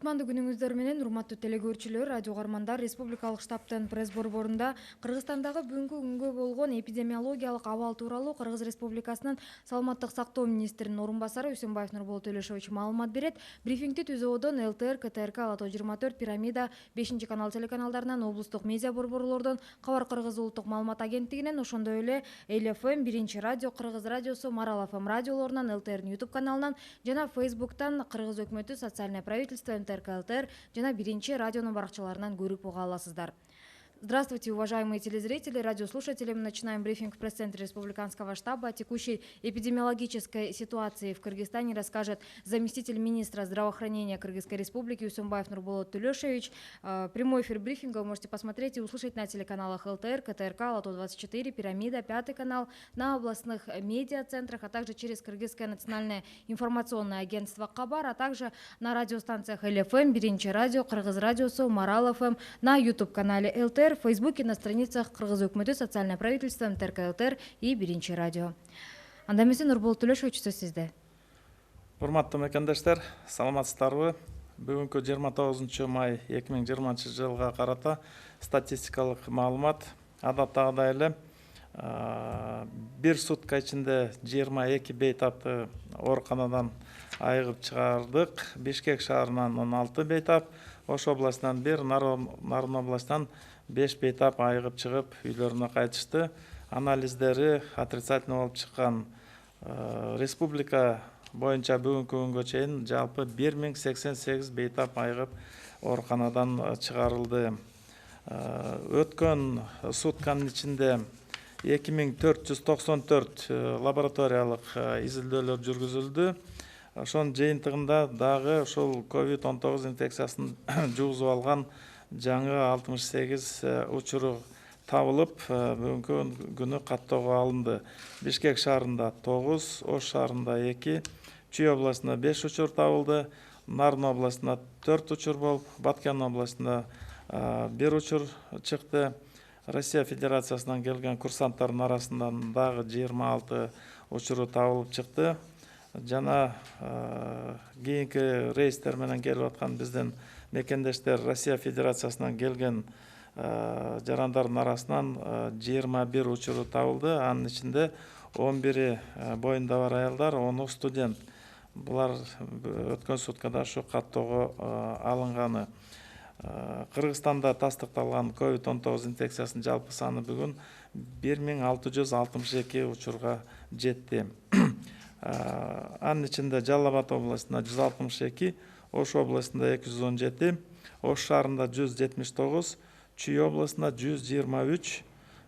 Кутмандуу күнүңүздөр менен урматтуу телекөрүүчүлөр, радио угармандар, Республикалык штабтын пресс борборунда Кыргызстандагы бүгүнкү күнгө болгон эпидемиологиялык абал тууралуу Кыргыз Республикасынын Саламаттык сактоо министринин орун басары Үсөнбаев Нурбол Төлөшович маалымат берет. Брифингди түзөөдөн ЛТР, КТРК, Ала-тоо 24, Пирамида, 5 канал телеканалдарынан, облустук медиа борборлордон, Кабар Кыргыз улуттук маалымат агенттигинен, ошондой эле Эл ФМ, Биринчи радио, Кыргыз радиосу, Марал ФМ радиолорунан, ЛТРдин YouTube каналынан жана Фейсбуктан Кыргыз өкмөтү, социальное правительство, МТРК ЛТР жана Биринчи радионун баракчаларынан көрүп уга аласыздар. Здравствуйте, уважаемые телезрители, радиослушатели. Мы начинаем брифинг в пресс-центре Республиканского штаба. О текущей эпидемиологической ситуации в Кыргызстане расскажет заместитель министра здравоохранения Кыргызской Республики Үсөнбаев Нурбол Төлөшович. Прямой эфир брифинга вы можете посмотреть и услышать на телеканалах ЛТР, КТРК, Ала-тоо 24, Пирамида, 5 канал, на областных медиа-центрах, а также через Кыргызское национальное информационное агентство Кабар, а также на радиостанциях Эл ФМ, Биринчи радио, Кыргыз радиосу, Марал ФМ, на YouTube-канале ЛТР, в Фейсбуке, на страницах Кыргыз өкмөтү, социальное правительство, МТРК ЛТР и Биринчи радио. Анда эмесе Нурбол Төлөшович, сөз сизде. Урматтуу мекендештер, саламатсыздарбы? Бүгүнкү 29 май 2020 жылга карата статистикалык маалымат адаттагыдай эле бир сутка ичинде 22 бейтапты ооруканадан айыгып чыгардык. Бишкек шаарынан 16 бейтап, Ош областынан 1, Нарын областынан 5 бейтап айыгып чыгып үйлөрүнө кайтышты. Анализдери отрицательный болуп чыккан. Республика боюнча бүгүнкү күнгө чейин жалпы 1088 бейтап айыгып ооруканадан чыгарылды. Өткөн сутканын ичинде 2494 лабораториялык изилдөөлөр жүргүзүлдү. Ошонун жыйынтыгында дагы ошол COVID-19 инфекциясын жугузуп алган жаңы 68 учуру табылып, бүгүнкү күнү каттоого алынды. Бишкек шаарында 9, Ош шаарында 2, Чүй областында 5 учур табылды, Нарын областында 4 учур болуп, Баткен областында 1 учур чыкты. Россия Федерациясынан келген курсанттардын арасынан дагы 26 учуру табылып чыкты. Жана кийинки рейстер менен келип аткан биздин мекендештер Россия Федерациясынан келген жарандардын арасынан 21 учуру табылды. Анын ичинде 11 боюнда бар аялдар, 10 студент. Булар өткөн суткада ушу каттоого алынганы. Кыргызстанда тастыкталган COVID-19 инфекциясынын жалпы саны бүгүн 1662 учурга жетти. Анын ичинде Жалал Абад областында 162, Ош областында 217, Ош шаарында 179, Чүй областында 123,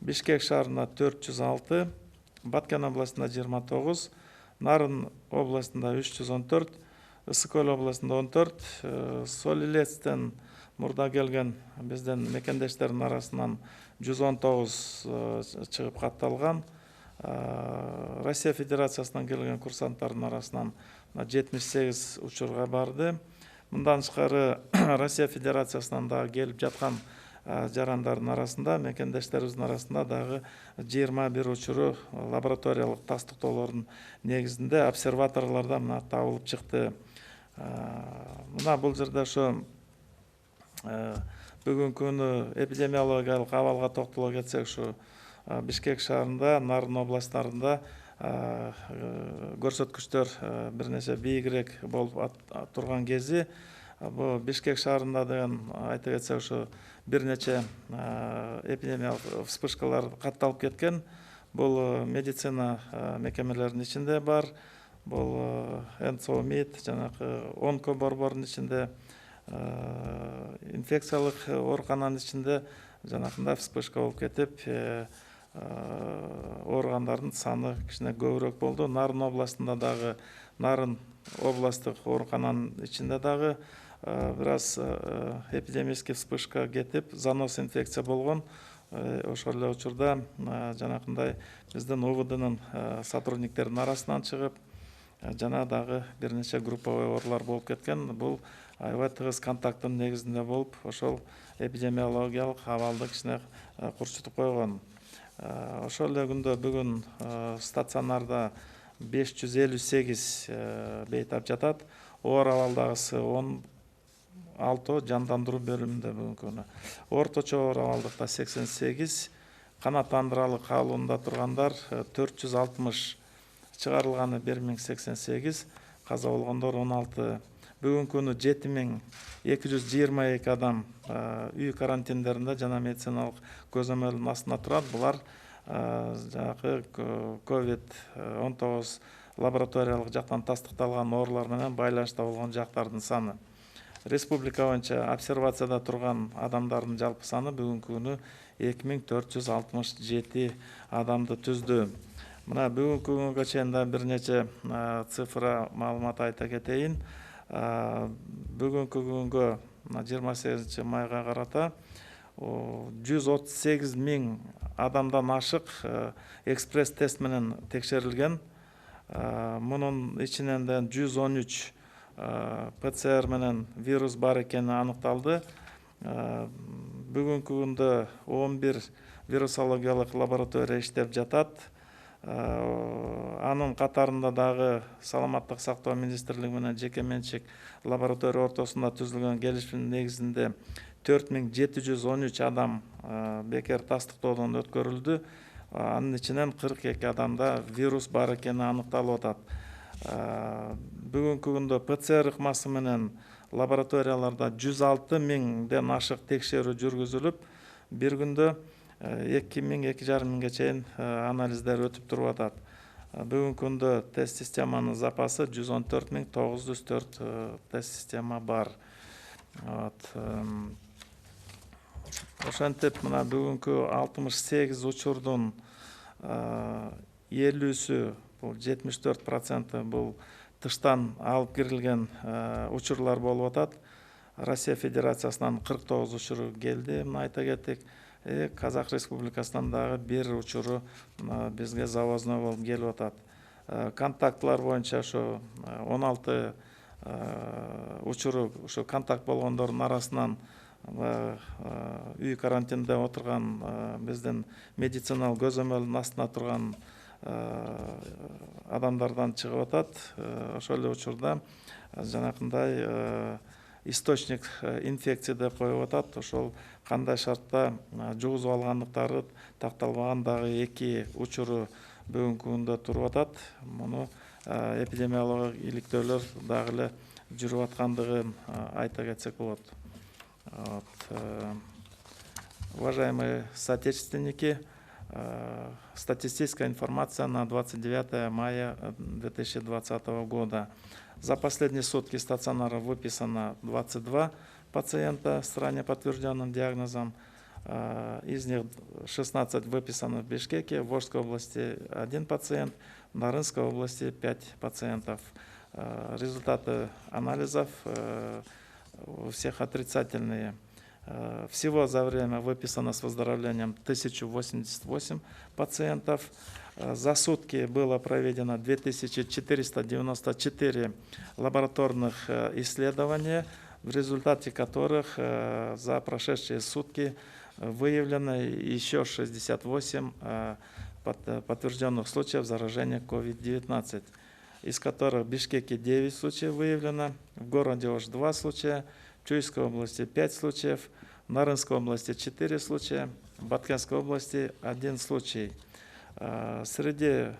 Бишкек шаарында 406, Баткен областында 29, Нарын областында 314, Ысык-Көл областында 14, Сол Илецтен мурда келген биздин мекендештердин арасынан 119 чыгып катталган. Россия Федерациясынан келген курсанттардын арасынан 78 учурга барды. Мындан тышкары Россия Федерациясынан дагы келип жаткан жарандардын арасында, мекендештерибиздин арасында дагы 21 учуру лабораториялык тастыктоолордун негизинде обсерваторлордо мына табылып чыкты. Мына бул жерде ошо бүгүнкү күнү эпидемиологиялык абалга токтоло кетсек, ушу Бишкек шаарында, Нарын областарында көрсөткүчтөр бир нече бийигирээк болуп турган кези, бул Бишкек шаарында деген айта кетсек, ушу бир нече эпидемиялык вспышкалар катталып кеткен. Бул медицина мекемелеринин ичинде бар, бул НЦО-МИД, жанагы онко борборунун ичинде, инфекциялык оорукананын ичинде жанакындай вспышка болуп кетип, ооругандардын саны кичине көбүрөөк болду. Нарын областында дагы, Нарын областтык оорукананын ичинде дагы бир аз эпидемический вспышка кетип, занос инфекция болгон. Ошол эле учурда жанакындай биздин УВДнын сотрудниктеринин арасынан чыгып, жана дагы бир нече групповой оорулар болуп кеткен. Бул аябай тыгыз контакттын негизинде болуп, ошол эпидемиологиялык абалды кичине курчутуп койгон. Ошол эле күндө бүгүн стационарда 558 бейтап жатат. Оор абалдагысы 6 жандандыруу бөлүмүндө бүгүнкү күнү. Орточо оор абалдыкта 88, канааттандыралы калыбында тургандар 460, чыгарылганы 1088, каза болгондор 16. Бүгүнкү күнү 7222 адам үй карантиндеринде жана медициналык көзөмөлдүн астында турат. Булар жанагы COVID-19 лабораториялык жактан тастыкталган оорулар менен байланышта болгон жактардын саны. Республика боюнча обсервацияда турган адамдардын жалпы саны бүгүнкү күнү 2467 адамды түздү. Мына бүгүнкү күнгө чейин да бир нече цифра маалымат айта кетейин. Бүгүнкү күнгө 28 майга карата 138 000 адамдан ашык экспресс тест менен текшерилген. Мунун ичинен 113 ПЦР менен вирус бар экени аныкталды. Бүгүнкү күндө 11 вирусологиялык лаборатория иштеп жатат. Анын катарында дагы Саламаттык сактоо министрлиги менен жеке менчик лаборатория ортосунда түзүлгөн келишимдин негизинде 4713 адам бекер тастыктоодон өткөрүлдү. Анын ичинен 42 адамда вирус бар экени аныкталып атат. Бүгүнкү күндө ПЦР ыкмасы менен лабораторияларда 106 000ден ашык текшерүү жүргүзүлүп, бир күндө 2000-2500 миңге чейин анализдер өтүп туруп атат. Бүгүнкү күндө тест системанын запасы 114 904 тест система бар. Ошентип мына бүгүнкү 68 учурдун 50-сү, бул 74% бул тыштан алып кирилген учурлар болуп атат. Россия Федерациясынан 49 учуру келди, мына айта кеттик. Казак Республикасынан дагы бир учуру бизге завозной болуп келип атат. Контактлар боюнча ошо 16 учуру ошо контакт болгондордун арасынан үй карантинде отурган биздин медициналык көзөмөлдүн астында турган адамдардан чыгып атат. Ошол эле учурда жанакындай источник инфекции деп коюп атат. Ошол кандай шартта жугузуп алгандыктары такталбаган дагы 2 учуру бүгүнкү күндө туруп атат. Муну эпидемиологиялык иликтөөлөр дагы эле жүрүп аткандыгын айта кетсек болот. Уважаемые соотечественники, статистическая информация на 29 мая 2020 года. За последние сутки стационара выписано 22 пациента с ранее подтвержденным диагнозом. Из них 16 выписано в Бишкеке, в Волжской области 1 пациент, в Нарынской области 5 пациентов. Результаты анализов у всех отрицательные. Всего за время выписано с выздоровлением 1088 пациентов. За сутки было проведено 2494 лабораторных исследования, в результате которых за прошедшие сутки выявлено еще 68 подтвержденных случаев заражения COVID-19, из которых в Бишкеке 9 случаев выявлено, в городе Ош 2 случая, в Чуйской области 5 случаев, в Нарынской области 4 случая, в Баткенской области 1 случай. Среди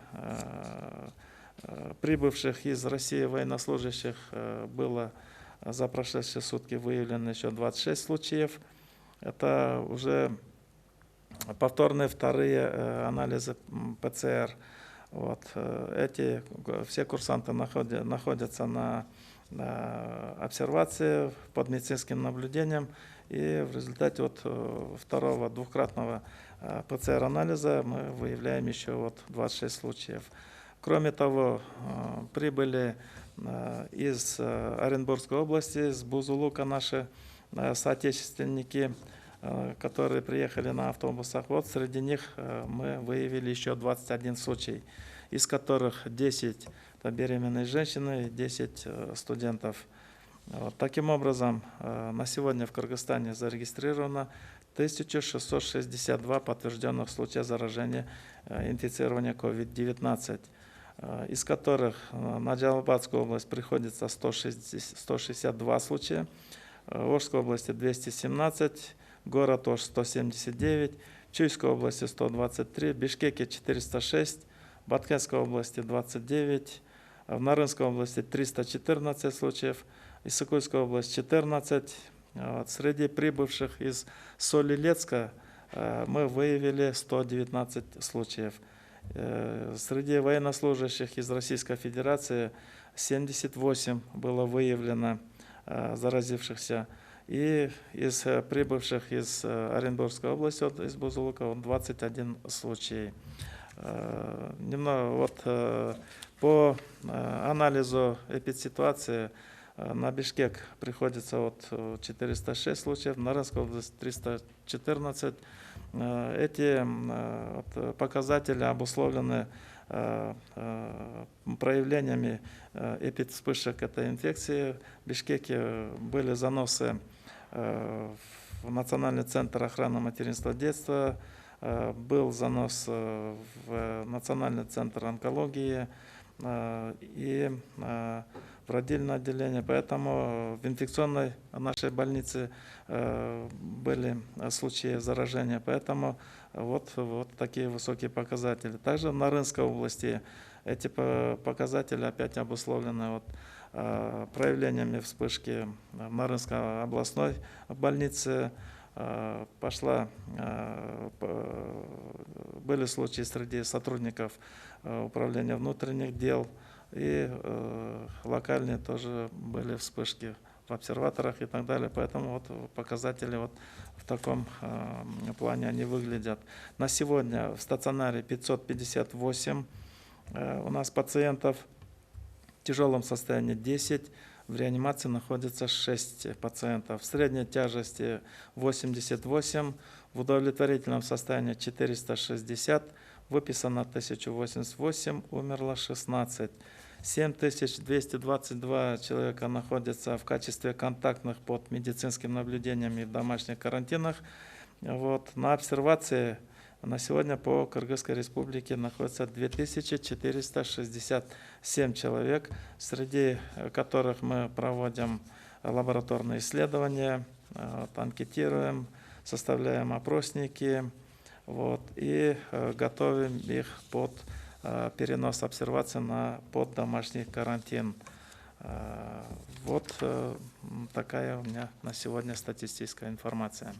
прибывших из России военнослужащих было за прошедшие сутки выявлено еще 26 случаев. Это уже повторные вторые анализы ПЦР. Эти все курсанты находятся на обсервации под медицинским наблюдением, и в результате второго двукратного ПЦР-анализа мы выявляем еще 26 случаев. Кроме того, прибыли из Оренбургской области, из Бузулука наши соотечественники, которые приехали на автобусах. Среди них мы выявили еще 21 случай, из которых 10 беременные женщины и 10 студентов. Таким образом, на сегодня в Кыргызстане зарегистрировано 1662 подтвержденных случая заражения инфицирования COVID-19, из которых на Джалалабадскую область приходится 162 случая, Орской области 217, город Ош 179, Чуйской области 123, Бишкеке 406, Баткенской области 29, в Нарынской области 314 случаев, Иссыкульской области 14. Среди прибывших из Солилецка мы выявили 119 случаев. Среди военнослужащих из Российской Федерации 78 было выявлено заразившихся. И из прибывших из Оренбургской области, из Бузулука, 21 случай. Немного по анализу эпидситуации на Бишкек приходится 406 случаев, на Нарынскую область 314. Эти показатели обусловлены проявлениями эпидвспышек этой инфекции. В Бишкеке были заносы в Национальный центр охраны материнства и детства, был занос в Национальный центр онкологии и в родильное отделение. Поэтому в инфекционной нашей больнице были случаи заражения. Поэтому вот такие высокие показатели. Также в Нарынской области эти показатели опять обусловлены проявлениями вспышки в Нарынской областной больнице. Были случаи среди сотрудников управления внутренних дел, и локальные тоже были вспышки в обсерваторах и так далее. Поэтому показатели в таком плане они выглядят. На сегодня в стационаре 558 у нас пациентов, в тяжелом состоянии 10, в реанимации находится 6 пациентов. В средней тяжести 88, в удовлетворительном состоянии 460, выписано 1088, умерло 16. 7222 человека находятся в качестве контактных под медицинским наблюдением и в домашних карантинах. На обсервации на сегодня по Кыргызской республике находится 2467 человек, среди которых мы проводим лабораторные исследования, анкетируем, составляем опросники и готовим их под перенос обсервации под домашний карантин. Такая у меня на сегодня статистическая информация.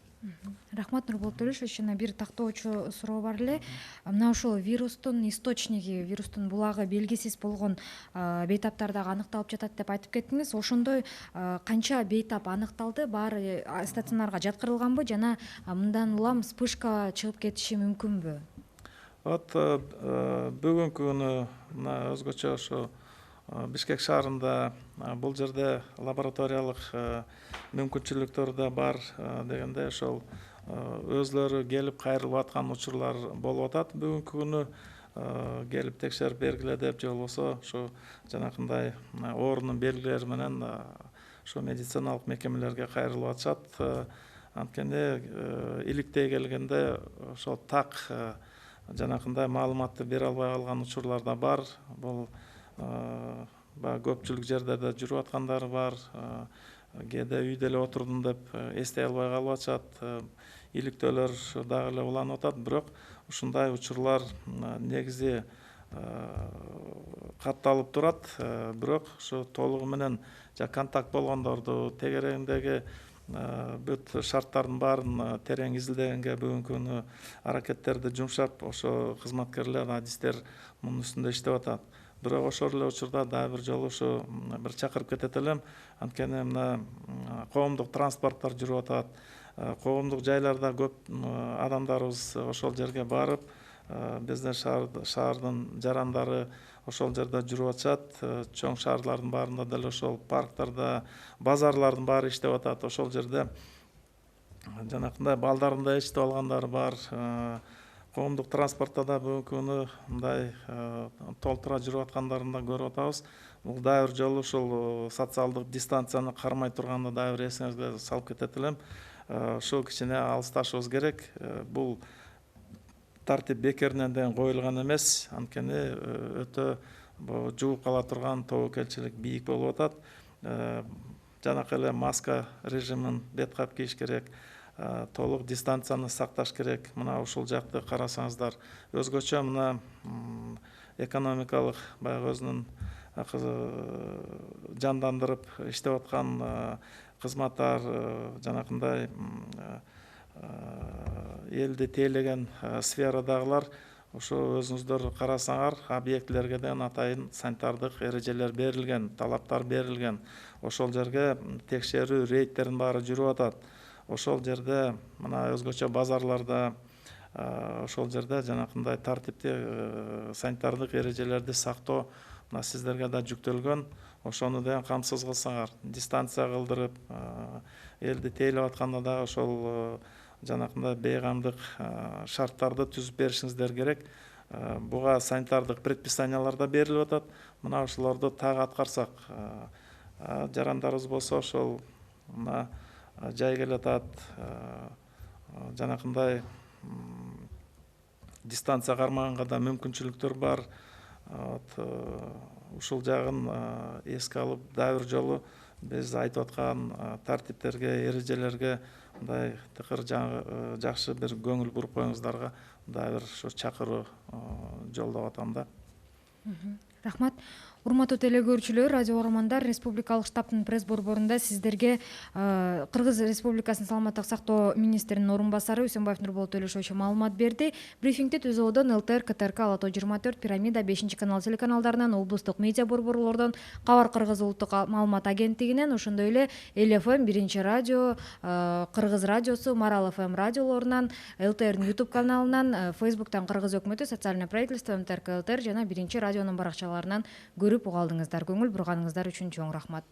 Рахмат, Нурболот Төлешович, жана бир тактоочу суроо бар эле. Мына ошол вирустун источниги, вирустун булагы белгисиз болгон бейтаптардагы аныкталып жатат деп айтып кеттиңиз. Ошондой канча бейтап аныкталды, баары стационарга жаткырылганбы жана мындан улам вспышка чыгып кетиши мүмкүнбү? Бүгүнкү күнү өзгөчө ошо Бишкек шаарында бул жерде лабораториялык мүмкүнчүлүктөр да бар дегенде ошол өзлөрү келип кайрылып аткан учурлар болуп атат. Бүгүнкү күнү келип текшерип бергиле деп, же болбосо ошо жанакындай оорунун белгилери менен ошо медициналык мекемелерге кайрылып атышат. Анткени иликтей келгенде ошол так жанакындай маалыматты бере албай калган учурлар да бар. Бул көпчүлүк жерде жүрүп аткандар бар, кээде үйдө эле отурдум деп эстей албай калып атышат, иликтөөлөр дагы эле уланып атат. Бирок ушундай учурлар негизи катталып турат. Бирок ошо толугу менен контакт болгондорду тегерегиндеги бүт шарттардын баарын терең изилдегенге бүгүнкү күнү аракеттерди жумшап, ошо кызматкерлер, адистер мунун үстүндө иштеп атат. Бирок ошол эле учурда дагы бир жолу ушу бир чакырып кетет элем. Анткени мына коомдук транспорттор жүрүп атат. Коомдук жайларда көп адамдарыбыз ошол жерге барып, биздин шаардын жарандары ошол жерде жүрүп атышат. Чоң шаарлардын баарында деле ошол парктарда, базарлардын баары иштеп атат. Ошол жерде жанакындай балдарында иштеп алгандары бар. Коомдук транспортто да бүгүнкү күнү мындай толтура жүрүп аткандарын да көрүп атабыз. Бул дагы бир жолу ушул социалдык дистанцияны кармай турганды дагы бир эсиңизге салып кетет элем. Ушул кичине алысташыбыз керек. Бул тартип бекеринен деген коюлган эмес. Анткени өтө жугуп кала турган тобокелчилик бийик болуп атат. жанакы эле маска режимин бет кап кийиш керек, толук дистанцияны сакташ керек. Мына ушул жакты карасаңыздар, өзгөчө мына экономикалык баягы өзүнүн жандандырып иштеп аткан кызматтар, жанакындай элди тейлеген сферадагылар ошо өзүңүздөр карасаңар, объектилерге атайын санитардык эрежелер берилген, талаптар берилген. Ошол жерге текшерүү рейдтердин баары жүрүп атат. Ошол жерде мына өзгөчө базарларда ошол жерде жанакындай тартиптүү санитардык эрежелерди сактоо мына сиздерге да жүктөлгөн. Ошону да камсыз кылсаңар, дистанция кылдырып, элди тейлеп атканда да ошол жанакындай бейгамдык шарттарды түзүп беришиңиздер керек. Буга санитардык предписаниялар да берилип атат. Мына ошолорду так аткарсак, жарандарыбыз болсо ошол мына жай келатат, жанакындай дистанция кармаганга да мүмкүнчүлүктөр бар. Ушул жагын эске алып, дагы бир жолу биз айтып аткан тартиптерге, эрежелерге мындай тыкыр жакшы бир көңүл буруп коюңуздарга дагы бир ошо чакыруу жолдоп атам да. Рахмат. Урматтуу телегөрүүчүлөр, радио каармандар, Республикалык штабтын пресс борборунда сиздерге Кыргыз Республикасынын саламаттык сактоо министринин орун басары Үсөнбаев Нурболот Төлөшович маалымат берди. Брифингди ТЗОдон ЛТР, КТРК, Ала-Тоо 24, Пирамида, 5-канал телеканалдарынан, облустук медиа борборлордон, Кабар Кыргыз улуттук маалымат агенттигинен, ошондой эле ЛФМ, Биринчи радио, Кыргыз радиосу, Марал ФМ радиолорунан, ЛТРдин YouTube каналынан, Facebooктан Кыргыз өкмөтү, Социальное правительство, МТРК ЛТР жана Биринчи радионун баракчаларынан көрүп уга алдыңыздар. Көңүл бурганыңыздар үчүн чоң рахмат.